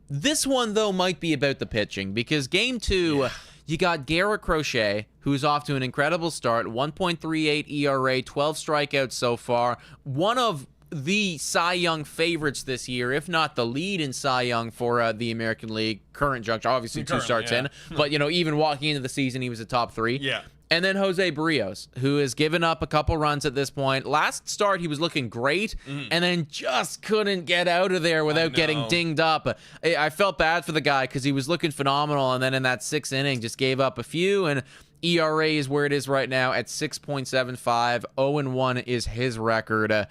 This one, though, might be about the pitching because game 2... You got Garrett Crochet, who's off to an incredible start, 1.38 ERA, 12 strikeouts so far, one of the Cy Young favorites this year, if not the lead in Cy Young for the American League current juncture. Obviously, 2 starts in, but you know, even walking into the season, he was a top 3. Yeah. And then Jose Barrios, who has given up a couple runs at this point. Last start, he was looking great, and then just couldn't get out of there without getting dinged up. I felt bad for the guy because he was looking phenomenal, and then in that 6th inning, just gave up a few, and ERA is where it is right now at 6.75. 0-1 is his record.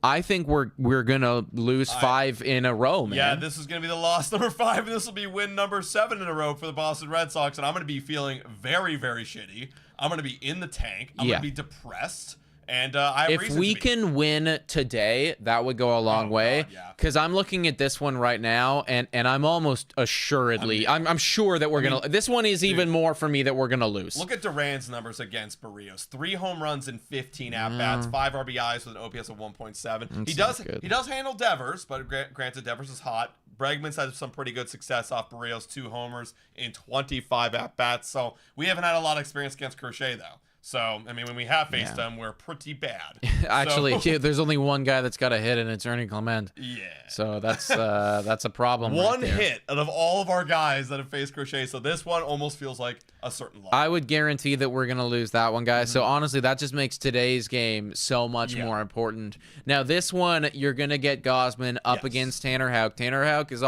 I think we're gonna lose 5 in a row, man. Yeah, this is gonna be the loss number 5, and this will be win number 7 in a row for the Boston Red Sox, and I'm gonna be feeling very, very shitty. I'm gonna be in the tank. I'm gonna be depressed. And I have if we can win today, that would go a long way. Because I'm looking at this one right now, and I'm almost assuredly, I'm sure that we're gonna. This one is even more for me that we're gonna lose. Look at Duran's numbers against Barrios: 3 home runs in 15 at bats, 5 RBIs with an OPS of 1.7. He does handle Devers, but granted, Devers is hot. Bregman's had some pretty good success off Barrios, 2 homers in 25 at bats. So we haven't had a lot of experience against Crochet though. So, I mean, when we have faced them, we're pretty bad. Actually, there's only one guy that's got a hit, and it's Ernie Clement. Yeah. So that's a problem. One right there. hit out of all of our guys that have faced Crochet. So this one almost feels like a certain loss. I would guarantee that we're going to lose that one, guys. So honestly, that just makes today's game so much more important. Now, this one, you're going to get Gausman up against Tanner Houck. Tanner Houck is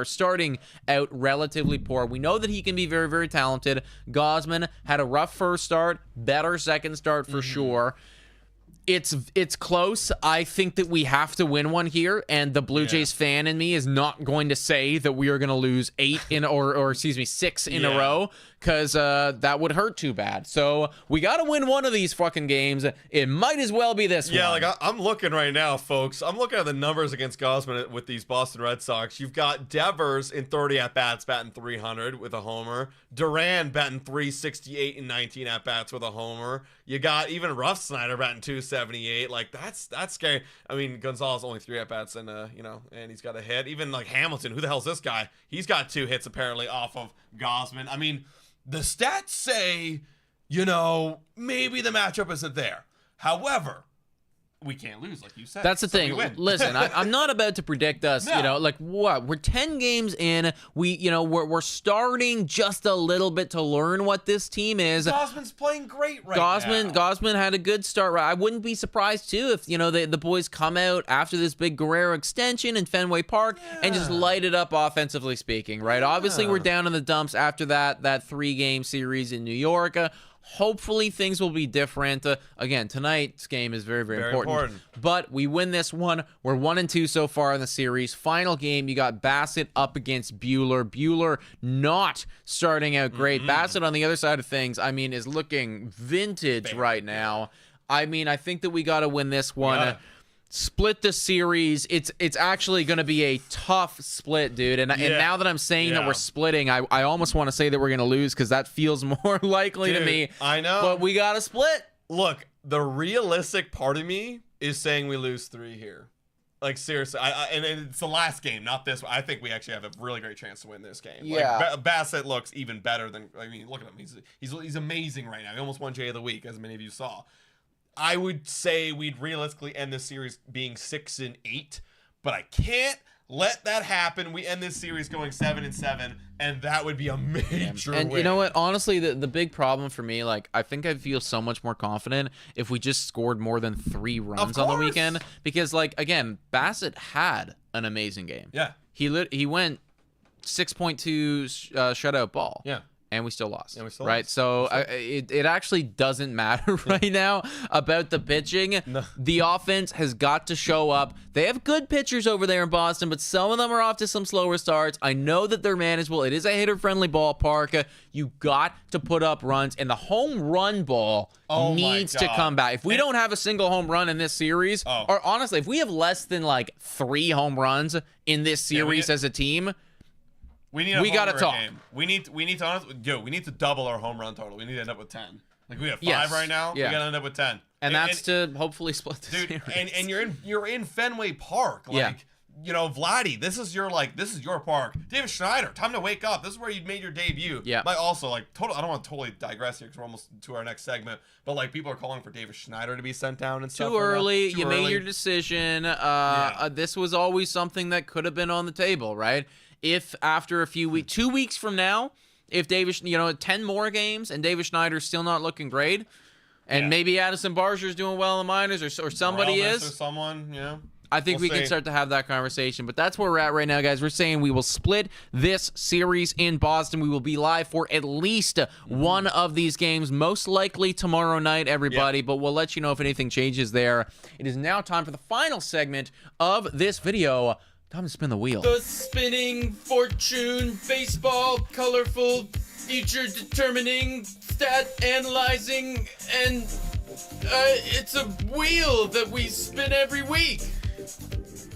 starting out relatively poor. We know that he can be very, very talented. Gausman had a rough first start, better second start for sure. It's close. I think that we have to win one here, and the Blue Jays fan in me is not going to say that we are going to lose 6 in a row, because that would hurt too bad. So we got to win one of these fucking games. It might as well be this one. Yeah, like I'm looking right now, folks. I'm looking at the numbers against Gausman with these Boston Red Sox. You've got Devers in 30 at-bats batting 300 with a homer. Duran batting 368 in 19 at-bats with a homer. You got even Ruff Snyder batting 278. Like, that's scary. I mean, Gonzalez only 3 at-bats and and he's got a hit. Even like Hamilton, who the hell's this guy? He's got 2 hits apparently off of Gausman. I mean, the stats say, maybe the matchup isn't there. However, we can't lose, like you said. That's the so thing. we win. Listen, I'm not about to predict us. No. You know, like what? We're 10 games in. We're starting just a little bit to learn what this team is. Gosman's playing great right now. Gosman had a good start. I wouldn't be surprised too if the boys come out after this big Guerrero extension in Fenway Park and just light it up offensively speaking. Right? Obviously, we're down in the dumps after that 3-game series in New York. Hopefully things will be different. Again, tonight's game is very, very important. But we win this one. We're 1-2 so far in the series. Final game, you got Bassett up against Buehler. Buehler not starting out great. Bassett on the other side of things, I mean, is looking vintage right now. I mean, I think that we got to win this one. Split the series. It's actually going to be a tough split, dude. And now that I'm saying that we're splitting, I almost want to say that we're going to lose because that feels more likely to me. I know. But we got to split. Look, the realistic part of me is saying we lose 3 here. Like, seriously. And it's the last game, not this one. I think we actually have a really great chance to win this game. Yeah. Like, Bassett looks even better than, I mean, look at him. He's amazing right now. He almost won J of the Week, as many of you saw. I would say we'd realistically end this series being 6-8, but I can't let that happen. We end this series going 7-7, and that would be a major And win. you know what? Honestly, the big problem for me, like, I think I'd feel so much more confident if we just scored more than 3 runs on the weekend. Because, like, again, Bassett had an amazing game. Yeah. He went 6.2 shutout ball. Yeah. And we still lost. And we still right? lost. So it actually doesn't matter right now about the pitching. No. The offense has got to show up. They have good pitchers over there in Boston, but some of them are off to some slower starts. I know that they're manageable. It is a hitter-friendly ballpark. You got to put up runs, and the home run ball needs to come back. If we don't have a single home run in this series, or honestly, if we have less than like 3 home runs in this series as a team, we gotta talk. Game. We need to double our home run total. We need to end up with 10. Like we have 5 right now. We gotta end up with 10. And that's to hopefully split the series. And you're in Fenway Park. Like Vladdy, this is your park. David Schneider, time to wake up. This is where you made your debut. Yeah. Like also I don't want to totally digress here because we're almost to our next segment. But like people are calling for David Schneider to be sent down and stuff. Too early. You made your decision. This was always something that could have been on the table, right? If after a few weeks, 2 weeks from now, if David, 10 more games and David Schneider's still not looking great, and maybe Addison Barger's doing well in the minors, or somebody is, or someone, I think we can start to have that conversation. But that's where we're at right now, guys. We're saying we will split this series in Boston. We will be live for at least one of these games, most likely tomorrow night, everybody. But we'll let you know if anything changes there. It is now time for the final segment of this video. Time to spin the wheel. The spinning fortune, baseball, colorful, future determining, stat analyzing, and it's a wheel that we spin every week.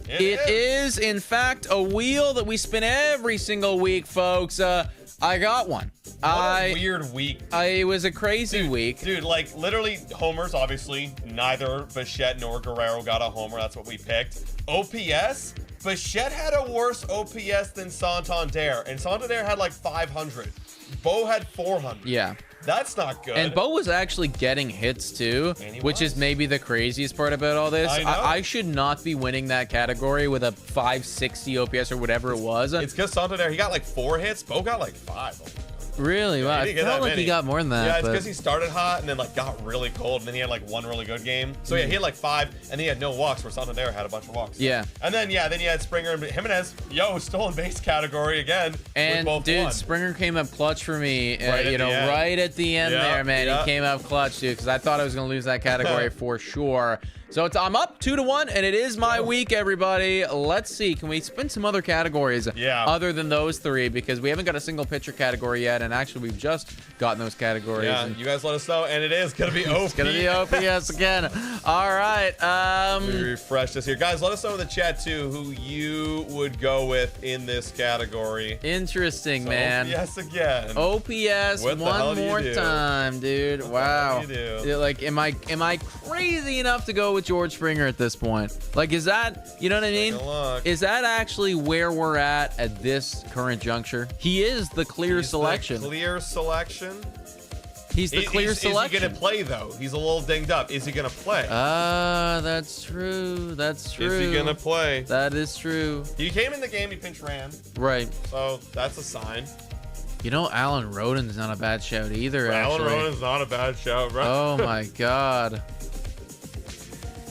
It is, in fact, a wheel that we spin every single week, folks. I got one. What a weird week. It was a crazy week. Dude, like, literally, homers, obviously. Neither Bichette nor Guerrero got a homer. That's what we picked. OPS? Bichette had a worse OPS than Santander, and Santander had like 500. Bo had 400. Yeah. That's not good. And Bo was actually getting hits too, which is maybe the craziest part about all this. I should not be winning that category with a 560 OPS or whatever it was. It's because Santander, he got like 4 hits. Bo got like 5. Really? Wow. I felt like he got more than that. Yeah, it's because he started hot and then like got really cold, and then he had like 1 really good game. So yeah, he had like 5, and then he had no walks, where Santander had a bunch of walks. Yeah. And then you had Springer and Jimenez. Stolen base category again. And both dude, won. Springer came up clutch for me. Right at the end there, man. He came up clutch, dude, because I thought I was gonna lose that category for sure. So I'm up 2-1, and it is my week, everybody. Let's see. Can we spin some other categories other than those 3? Because we haven't got a single pitcher category yet, and actually we've just gotten those categories. Yeah, you guys let us know, and it is going to be OPS. It's going to be OPS again. All right. Let me refresh this here. Guys, let us know in the chat, too, who you would go with in this category. Interesting, man. OPS again. OPS one more time, dude. Wow. What do you do? Like, am I crazy enough to go with George Springer at this point? Like, is that, you know what I mean? Is that actually where we're at this current juncture? He is the clear selection. Clear selection. He's the clear selection. Is he gonna play though? He's a little dinged up. Is he gonna play? That's true. That's true. Is he gonna play? That is true. He came in the game. He pinch ran. Right. So that's a sign. You know, Alan Roden's not a bad shout either. Alan actually. Roden's not a bad shout, right? Oh my God.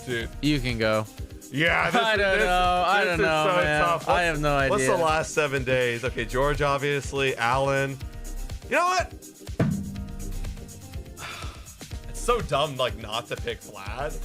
Dude. You can go. Yeah, I don't know. I don't know, so man. tough. I have no idea. What's the last 7 days? Okay, George, obviously. Alan. You know what? It's so dumb, like, not to pick Vlad,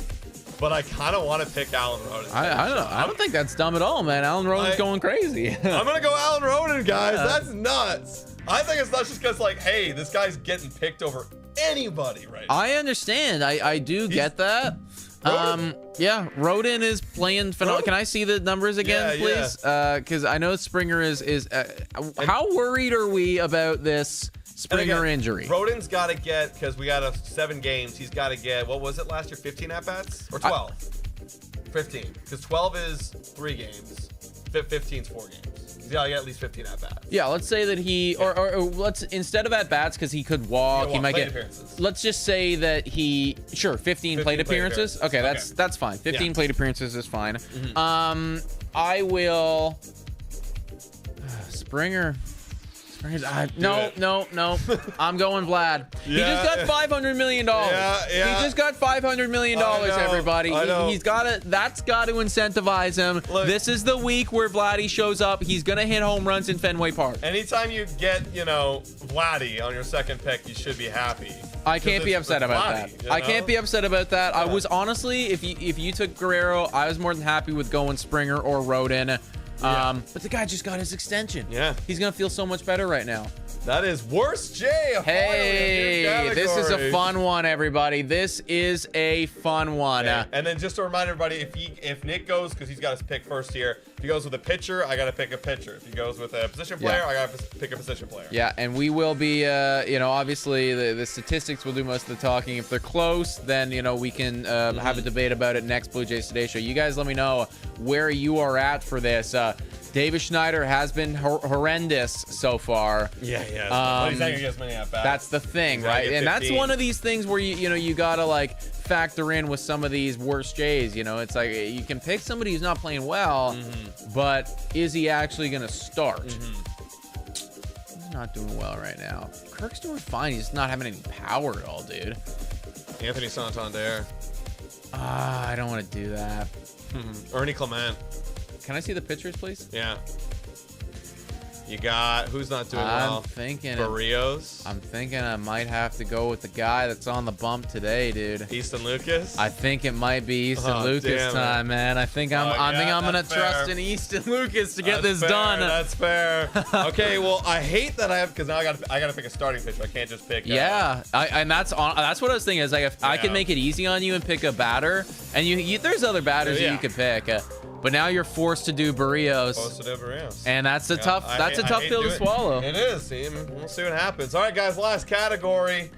but I kind of want to pick Alan Roden. I don't think that's dumb at all, man. Alan Roden's going crazy. I'm gonna go Alan Roden, guys. Yeah. That's nuts. I think it's nuts just because, like, hey, this guy's getting picked over anybody right now. I understand. I do get that. Roden? Yeah, Roden is playing phenomenal. Can I see the numbers again, Yeah, please? Because I know Springer is. How worried are we about this Springer injury? Roden's got to get, because we got 7 games, he's got to get, what was it last year, 15 at-bats? Or 12? 15. Because 12 is 3 games. 15 is 4 games. He's got to get at least 15 at-bats. Yeah, let's say that he, or let's, instead of at bats, because he could walk, he might get, appearances. let's just say that he, 15 plate appearances. Okay, that's fine. 15 plate appearances is fine. I will, Springer. No. I'm going Vlad. He just got $500 million. Yeah. He just got $500 million, everybody. He's got to, that's got to incentivize him. Look, this is the week where Vladdy shows up. He's going to hit home runs in Fenway Park. Anytime you get, Vladdy on your second pick, you should be happy. I can't be upset about Vladdy, that. I can't be upset about that. I was honestly, if you took Guerrero, I was more than happy with going Springer or Roden. But the guy just got his extension. Yeah. He's going to feel so much better right now. That is Worst Jay. Hey, this is a fun one, everybody. This is a fun one. Yeah. And then just to remind everybody, if Nick goes, because he's got his pick first here, if he goes with a pitcher, I got to pick a pitcher. If he goes with a position player, I got to pick a position player. Yeah, and we will be, obviously the statistics will do most of the talking. If they're close, then, we can have a debate about it next Blue Jays Today Show. You guys let me know where you are at for this. David Schneider has been horrendous so far. Yeah. But he's not gonna get as many at bats. That's the thing, right? And that's one of these things where you gotta factor in with some of these worst Jays. It's like you can pick somebody who's not playing well, but is he actually gonna start? He's not doing well right now. Kirk's doing fine. He's not having any power at all, dude. Anthony Santander. I don't want to do that. Ernie Clement. Can I see the pictures, please? Yeah. You got, who's not doing well? I'm thinking Barrios. I'm thinking I might have to go with the guy that's on the bump today, dude. Easton Lucas. I think it might be Easton Lucas time, man. I think I'm gonna trust in Easton Lucas to get this done. That's fair. Okay, well, I hate that I have, because now I gotta pick a starting pitcher. I can't just pick. Yeah, and that's what I was thinking. Is like if I can make it easy on you and pick a batter, and there's other batters that you could pick. But now you're forced to do Barrios. And that's a tough pill to swallow. It is. We'll see what happens. All right, guys, last category.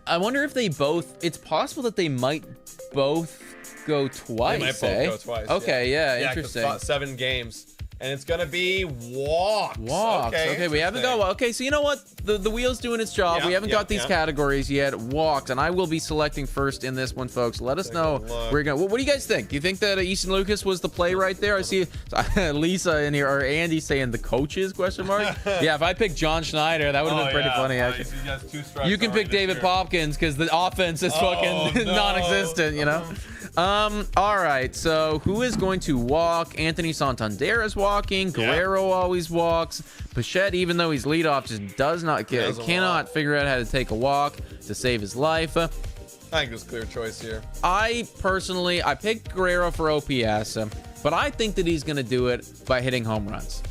I wonder if it's possible that they might both go twice. They might both go twice. Okay, yeah, interesting. 7 games. And it's going to be walks. Okay, we haven't got... Okay, so you know what? The wheel's doing its job. We haven't got these categories yet. Walks, and I will be selecting first in this one, folks. Let us know where you're going. What do you guys think? Do you think that Easton Lucas was the play right there? I see Lisa in here, or Andy saying the coaches, question mark? Yeah, if I picked John Schneider, that would have been pretty funny, actually. You can pick David Popkins, because the offense is fucking non-existent, All right, so who is going to walk? Anthony Santander is walking. Guerrero always walks. Bichette, even though he's leadoff, just cannot figure out how to take a walk to save his life. I think it's a clear choice here. I picked Guerrero for OPS, but I think that he's going to do it by hitting home runs.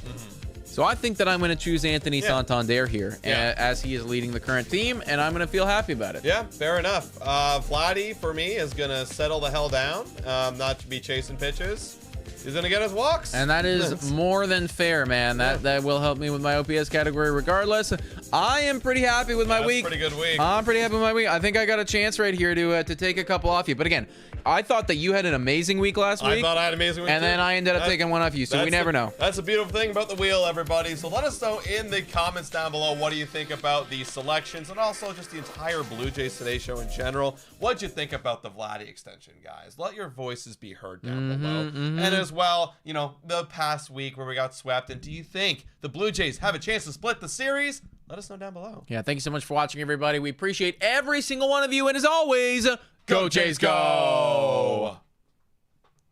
So I think that I'm going to choose Anthony Santander here as he is leading the current team, and I'm going to feel happy about it. Yeah, fair enough. Vladdy, for me, is going to settle the hell down, not to be chasing pitches. He's gonna get his walks. And that is more than fair, man. That will help me with my OPS category regardless. I am pretty happy with my week. Pretty good week. I'm pretty happy with my week. I think I got a chance right here to take a couple off you. But again, I thought that you had an amazing week last week. I thought I had an amazing week. And then I ended up taking one off you, so we never know. That's a beautiful thing about the wheel, everybody. So let us know in the comments down below what do you think about these selections and also just the entire Blue Jays Today show in general. What'd you think about the Vladdy extension, guys? Let your voices be heard down below. And as well, you know, the past week where we got swept. And do you think the Blue Jays have a chance to split the series? Let us know down below. Yeah, thank you so much for watching, everybody. We appreciate every single one of you. And as always, go Jays, go!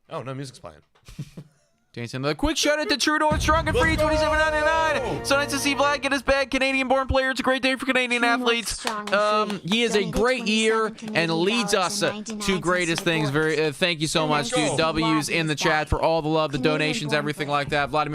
Oh, no music's playing. Jason, another quick shout out to Trudeau and Strong and Free, $27.99. So nice to see Vlad get his bag. Canadian-born player. It's a great day for Canadian athletes. He has a great year and leads us to greatest things. Thank you so much to W's in the chat for all the love, the donations, everything like that. Vladimir